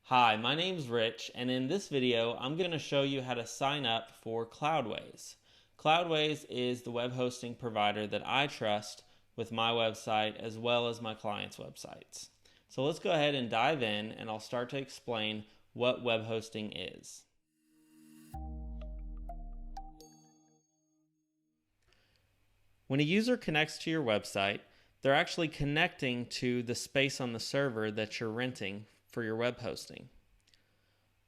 Hi, my name's Rich, and in this video, I'm going to show you how to sign up for Cloudways. Cloudways is the web hosting provider that I trust with my website as well as my clients' websites. So let's go ahead and dive in, and I'll start to explain what web hosting is. When a user connects to your website, they're actually connecting to the space on the server that you're renting for your web hosting.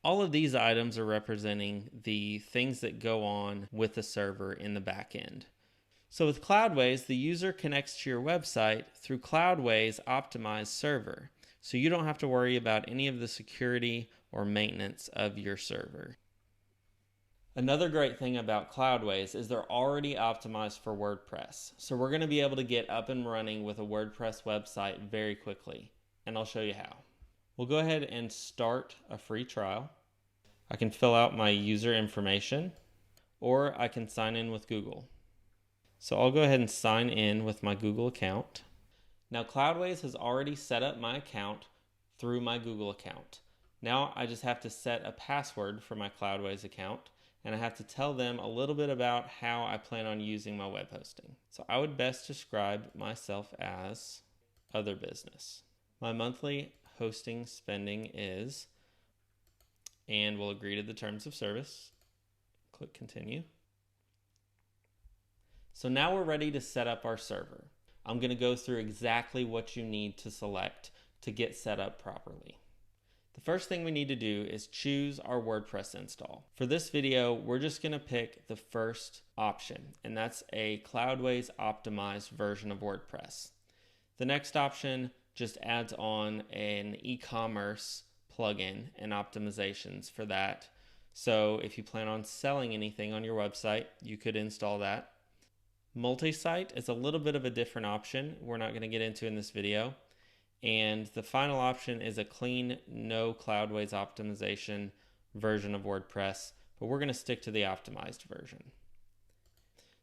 All of these items are representing the things that go on with the server in the back end. So with Cloudways, the user connects to your website through Cloudways' optimized server. So you don't have to worry about any of the security or maintenance of your server. Another great thing about Cloudways is they're already optimized for WordPress. So we're going to be able to get up and running with a WordPress website very quickly. And I'll show you how. We'll go ahead and start a free trial. I can fill out my user information, or I can sign in with Google. So I'll go ahead and sign in with my Google account. Now Cloudways has already set up my account through my Google account. Now I just have to set a password for my Cloudways account, and I have to tell them a little bit about how I plan on using my web hosting. So I would best describe myself as other business. My monthly hosting spending is, and we'll agree to the terms of service. Click continue. So now we're ready to set up our server. I'm going to go through exactly what you need to select to get set up properly. The first thing we need to do is choose our WordPress install. For this video, we're just going to pick the first option, and that's a Cloudways optimized version of WordPress. The next option just adds on an e-commerce plugin and optimizations for that. So if you plan on selling anything on your website, you could install that. Multi-site is a little bit of a different option we're not going to get into in this video. And the final option is a clean, no Cloudways optimization version of WordPress, but we're going to stick to the optimized version.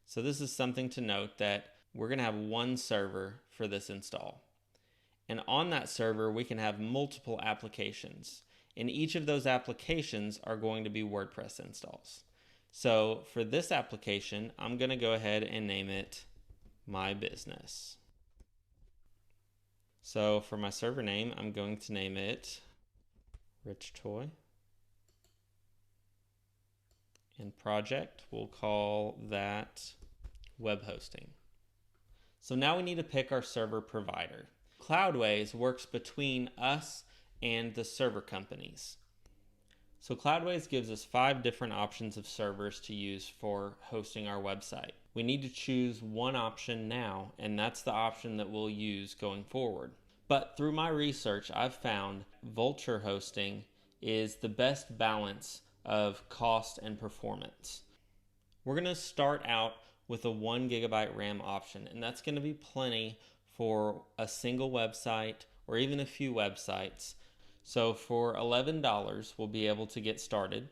So this is something to note, that we're going to have one server for this install. And on that server, we can have multiple applications. And each of those applications are going to be WordPress installs. So for this application, I'm going to go ahead and name it My Business. So for my server name, I'm going to name it Rich Toy. And project, we'll call that web hosting. So now we need to pick our server provider. Cloudways works between us and the server companies. So Cloudways gives us 5 different options of servers to use for hosting our website. We need to choose one option now, and that's the option that we'll use going forward. But through my research, I've found Vultr hosting is the best balance of cost and performance. We're going to start out with a 1 GB RAM option, and that's going to be plenty for a single website or even a few websites. So for $11, we'll be able to get started.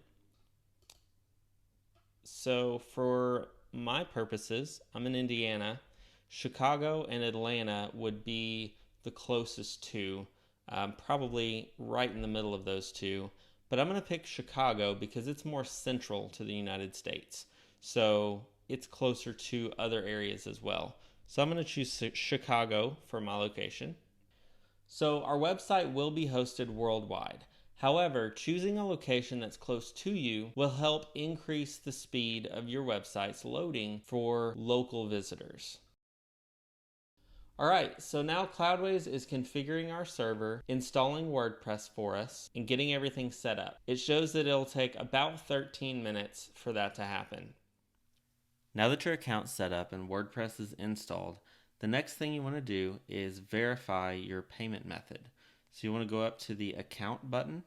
So for my purposes, I'm in Indiana. Chicago and Atlanta would be the closest to, probably right in the middle of those two. But I'm going to pick Chicago because it's more central to the United States. So it's closer to other areas as well. So I'm going to choose Chicago for my location. So our website will be hosted worldwide. However, choosing a location that's close to you will help increase the speed of your website's loading for local visitors. Alright, so now Cloudways is configuring our server, installing WordPress for us, and getting everything set up. It shows that it'll take about 13 minutes for that to happen. Now that your account's set up and WordPress is installed, the next thing you want to do is verify your payment method. So you want to go up to the Account button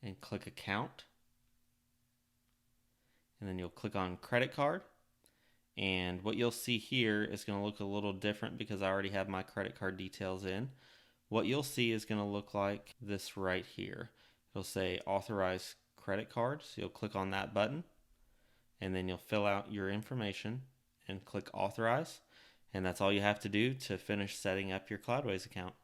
and click Account. And then you'll click on Credit Card. And what you'll see here is going to look a little different because I already have my credit card details in. What you'll see is going to look like this right here. It'll say Authorize Credit Card. So you'll click on that button. And then you'll fill out your information and click Authorize. And that's all you have to do to finish setting up your Cloudways account.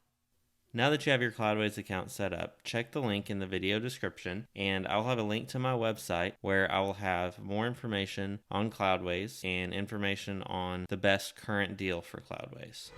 Now that you have your Cloudways account set up, check the link in the video description, and I'll have a link to my website where I will have more information on Cloudways and information on the best current deal for Cloudways.